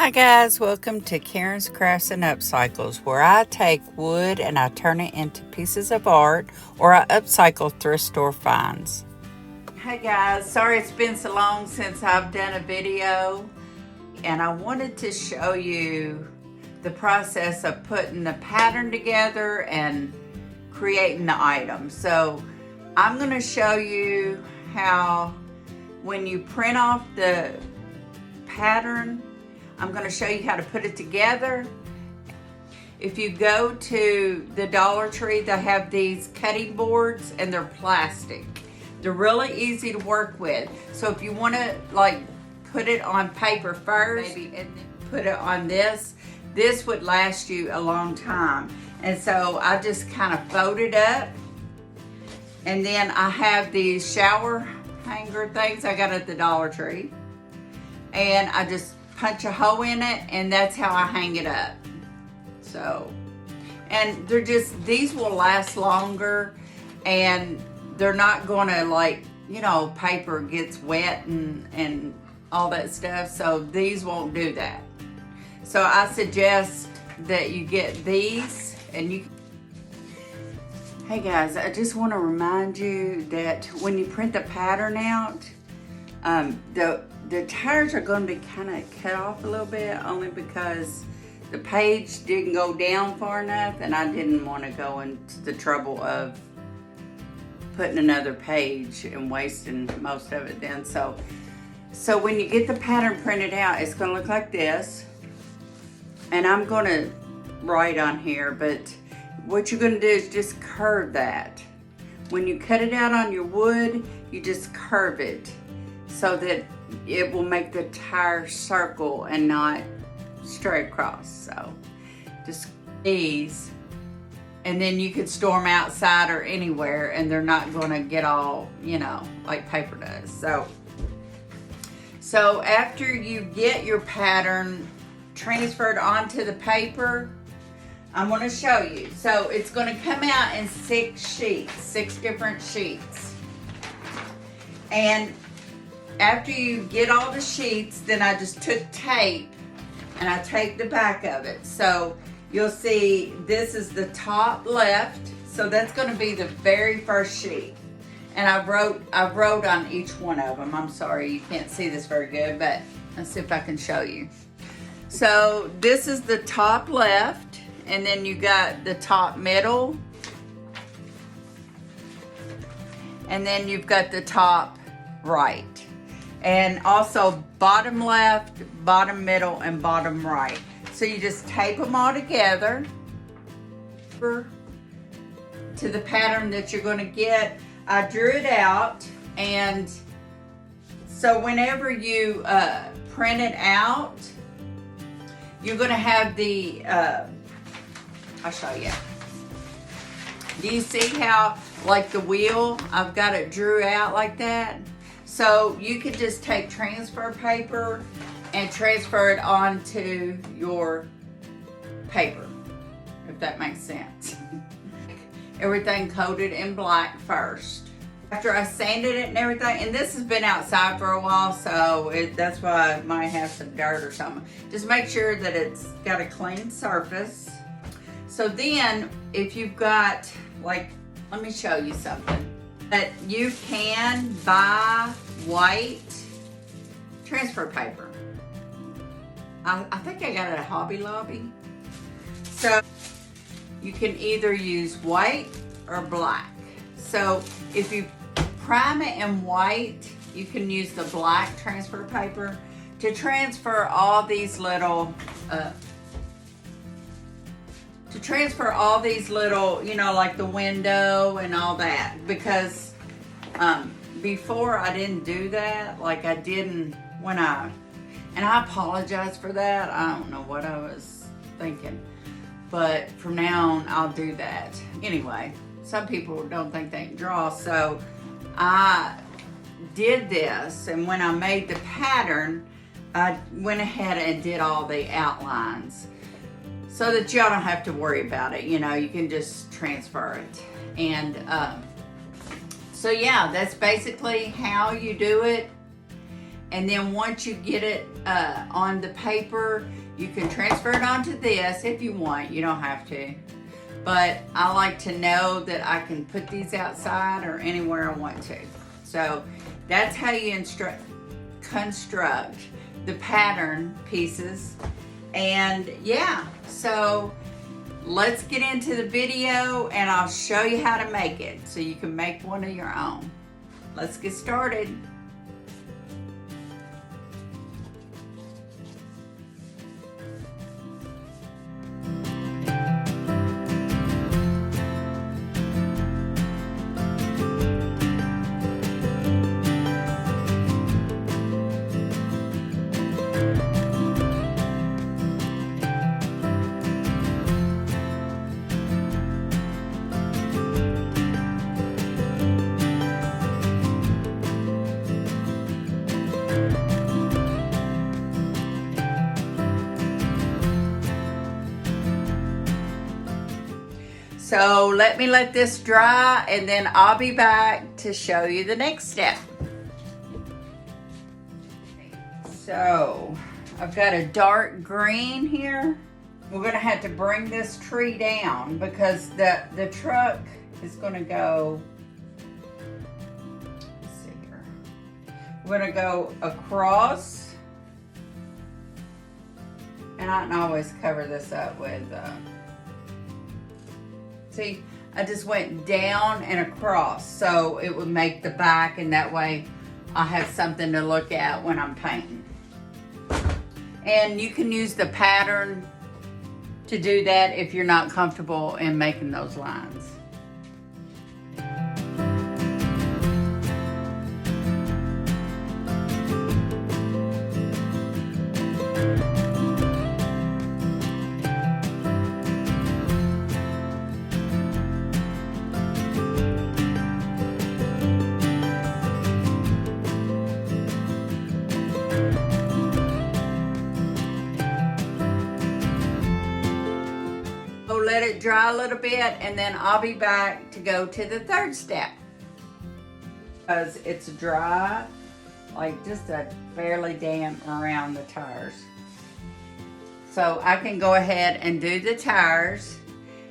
Hi guys, welcome to Karen's Crafts and Upcycles, where I take wood and I turn it into pieces of art, or I upcycle thrift store finds. Hey guys, sorry it's been so long since I've done a video, and I wanted to show you the process of putting the pattern together and creating the item. So I'm going to show you how when you print off the pattern, I'm going to show you how to put it together. If you go to the Dollar Tree, they have these cutting boards and they're plastic. They're really easy to work with. So if you want to like put it on paper first, maybe and put it on this would last you a long time. And so I just kind of fold it up. And then I have these shower hanger things I got at the Dollar Tree. And I just punch a hole in it, and that's how I hang it up. So, and they're just, these will last longer, and they're not gonna, like, you know, paper gets wet and all that stuff, so these won't do that. So I suggest that you get these, and you. Hey guys, I just want to remind you that when you print the pattern out, the tires are going to be kind of cut off a little bit, only because the page didn't go down far enough, and I didn't want to go into the trouble of putting another page and wasting most of it then. So when you get the pattern printed out, it's going to look like this, and I'm going to write on here, but what you're going to do is just curve that. When you cut it out on your wood, you just curve it so that it will make the tire circle and not straight across. So just these, and then you could store them outside or anywhere, and they're not going to get all, you know, like paper does. So after you get your pattern transferred onto the paper, I'm going to show you. So it's going to come out in 6 sheets, 6 different sheets. And after you get all the sheets, then I just took tape and I taped the back of it. So you'll see this is the top left. So that's going to be the very first sheet. And I wrote on each one of them. I'm sorry you can't see this very good, but let's see if I can show you. So this is the top left, and then you got the top middle, and then you've got the top right. And also bottom left, bottom middle, and bottom right. So you just tape them all together to the pattern that you're going to get. I drew it out, and so whenever you print it out, you're going to have the, I'll show you. Do you see how, like the wheel, I've got it drew out like that? So you could just take transfer paper and transfer it onto your paper, if that makes sense. Everything coated in black first. After I sanded it and everything, and this has been outside for a while, so that's why I might have some dirt or something. Just make sure that it's got a clean surface. So then, if you've got, like, let me show you something. That you can buy white transfer paper. I think I got it at Hobby Lobby. So you can either use white or black. So if you prime it in white, you can use the black transfer paper to transfer all these little, you know, like the window and all that, because before I didn't do that, like I didn't when and I apologize for that. I don't know what I was thinking, but from now on I'll do that. Anyway, some people don't think they can draw, so I did this, and when I made the pattern, I went ahead and did all the outlines so that y'all don't have to worry about it. You know, you can just transfer it. And so yeah, that's basically how you do it. And then once you get it on the paper, you can transfer it onto this if you want. You don't have to. But I like to know that I can put these outside or anywhere I want to. So that's how you construct the pattern pieces. And yeah, so let's get into the video and I'll show you how to make it so you can make one of your own. Let's get started. So let this dry and then I'll be back to show you the next step. So I've got a dark green here. We're gonna have to bring this tree down because the truck is gonna go, let's see here. We're gonna go across, and I can always cover this up with, see, I just went down and across so it would make the back, and that way I have something to look at when I'm painting. And you can use the pattern to do that if you're not comfortable in making those lines. Let it dry a little bit and then I'll be back to go to the third step. Because it's dry, like just a fairly damp around the tires. So I can go ahead and do the tires,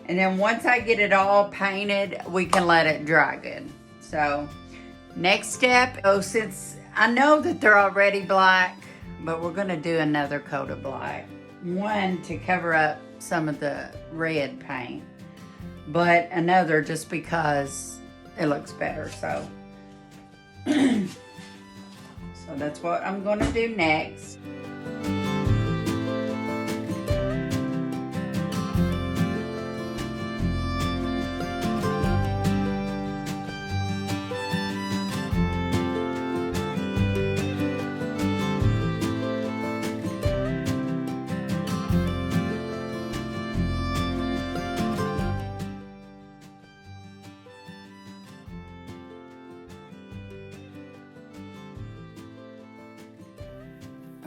and then once I get it all painted, we can let it dry good. So next step, since I know that they're already black, but we're gonna do another coat of black. One to cover up some of the red paint, but another just because it looks better. So so that's what I'm going to do next.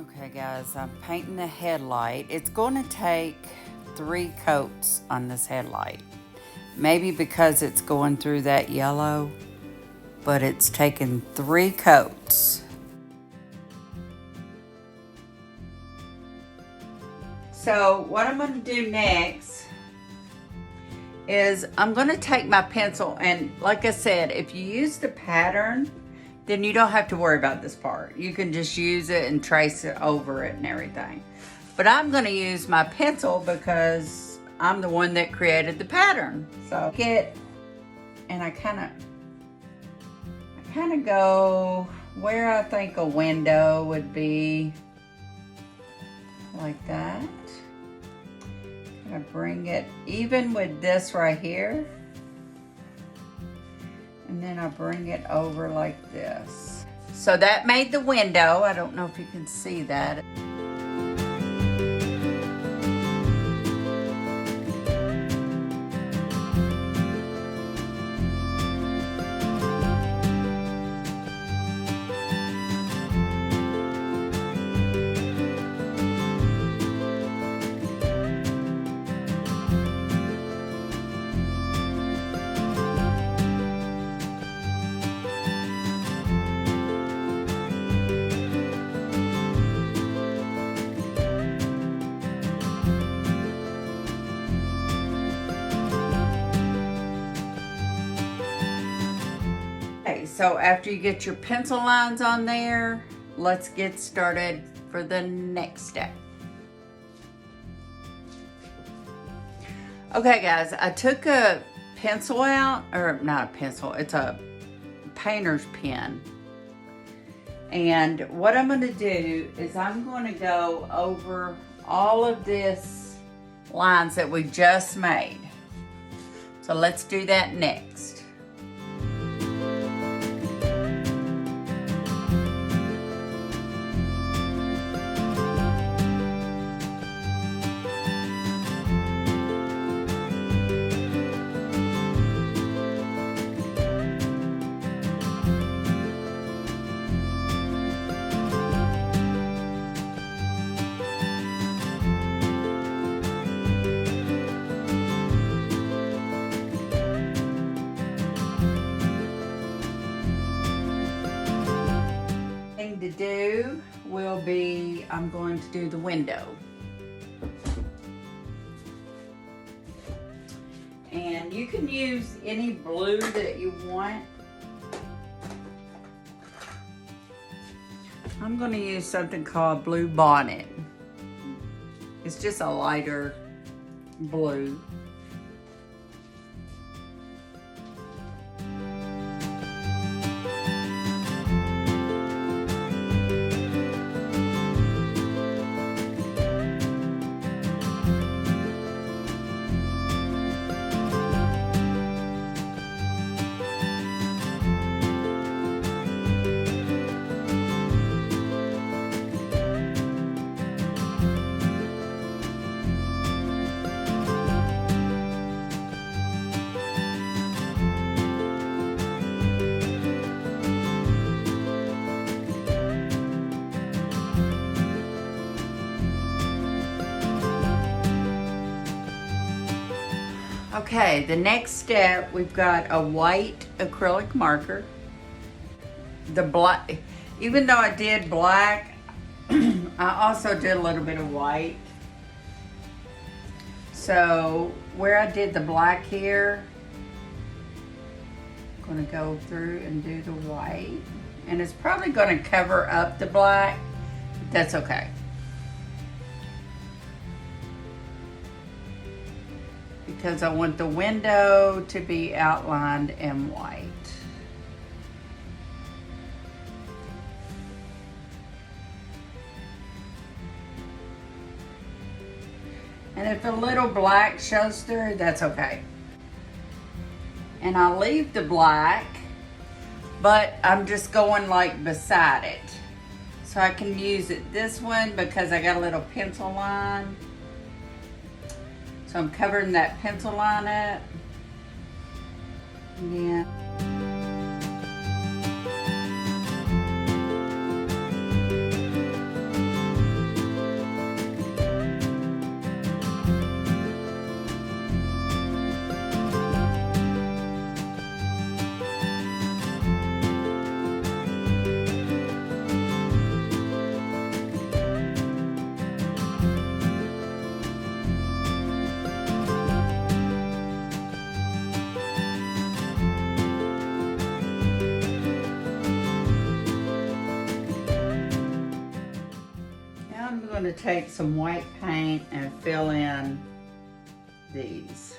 Okay guys, I'm painting the headlight. It's going to take 3 coats on this headlight. Maybe because it's going through that yellow, but it's taken 3 coats. So what I'm going to do next is I'm going to take my pencil, and like I said, if you use the pattern, then you don't have to worry about this part. You can just use it and trace it over it and everything. But I'm gonna use my pencil because I'm the one that created the pattern. So and I kind of go where I think a window would be, like that. Kind of bring it even with this right here. And then I bring it over like this. So that made the window. I don't know if you can see that. So after you get your pencil lines on there, let's get started for the next step. Okay guys, I took a pencil out, or not a pencil, it's a painter's pen. And what I'm going to do is I'm going to go over all of this lines that we just made. So let's do that next. To do will be, I'm going to do the window. And you can use any blue that you want. I'm going to use something called Blue Bonnet. It's just a lighter blue. Okay, the next step, we've got a white acrylic marker. The black, even though I did black, I also did a little bit of white. So where I did the black here, I'm gonna go through and do the white. And it's probably gonna cover up the black, but that's okay. Because I want the window to be outlined in white. And if a little black shows through, that's okay. And I'll leave the black, but I'm just going like beside it. So I can use it this one because I got a little pencil line. So I'm covering that pencil line up. Yeah. I'm going to take some white paint and fill in these.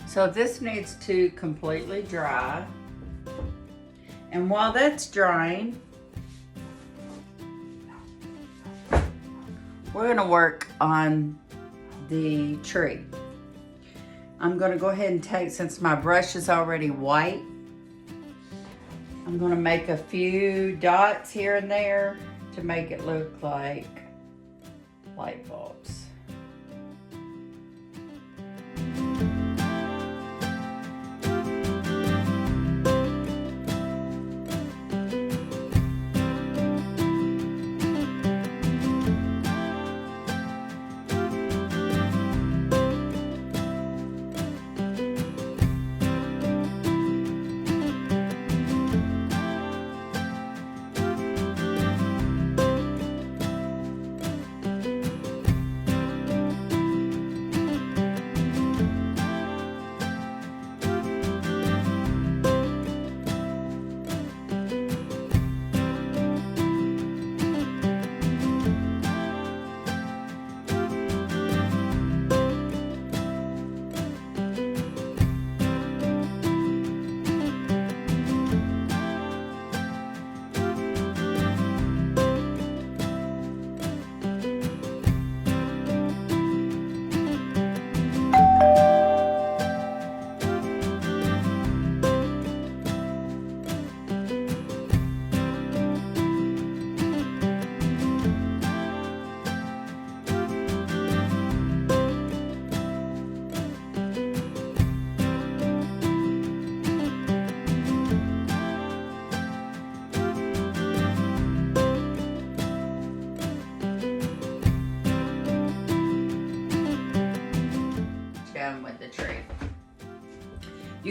So this needs to completely dry. And while that's drying, we're gonna work on the tree. I'm gonna go ahead and take, since my brush is already white, I'm gonna make a few dots here and there to make it look like light bulbs.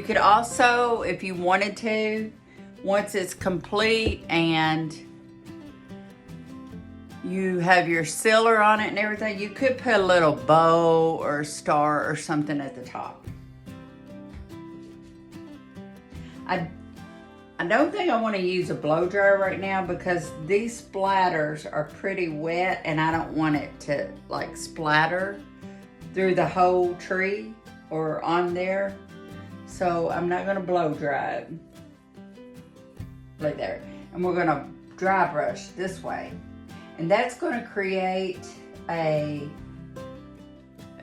could also, if you wanted to, once it's complete and you have your sealer on it and everything, you could put a little bow or star or something at the top. I don't think I want to use a blow dryer right now because these splatters are pretty wet and I don't want it to like splatter through the whole tree or on there. So I'm not going to blow dry it. Right there. And we're going to dry brush this way. And that's going to create a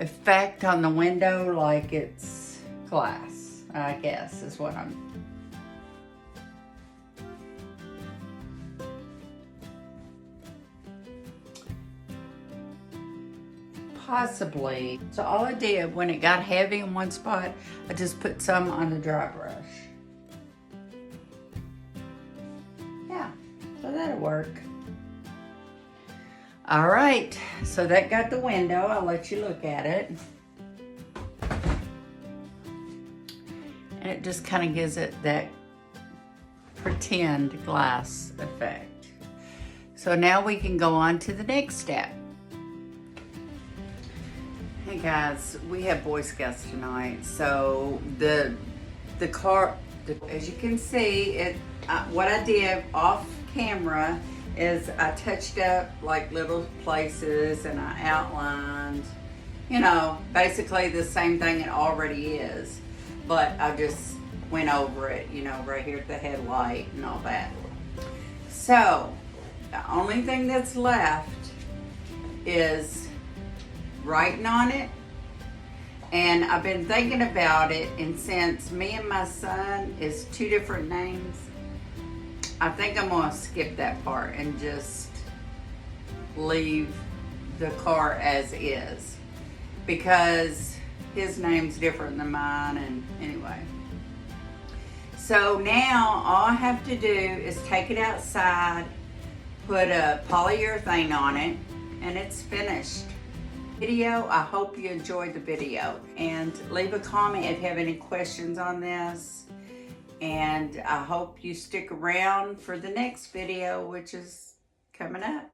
effect on the window like it's glass, I guess is what I'm. Possibly. So all I did when it got heavy in one spot, I just put some on the dry brush. Yeah, so that'll work. All right, so that got the window. I'll let you look at it. And it just kind of gives it that pretend glass effect. So now we can go on to the next step. Hey guys, we have Boy Scouts tonight. So the car, as you can see, what I did off camera is I touched up like little places and I outlined, you know, basically the same thing it already is, but I just went over it, you know, right here at the headlight and all that. So the only thing that's left is writing on it. And I've been thinking about it, and since me and my son is two different names, I think I'm gonna skip that part and just leave the car as is, because his name's different than mine. And anyway, so now all I have to do is take it outside, put a polyurethane on it, and it's finished. Video. I hope you enjoyed the video, and leave a comment if you have any questions on this, and I hope you stick around for the next video, which is coming up.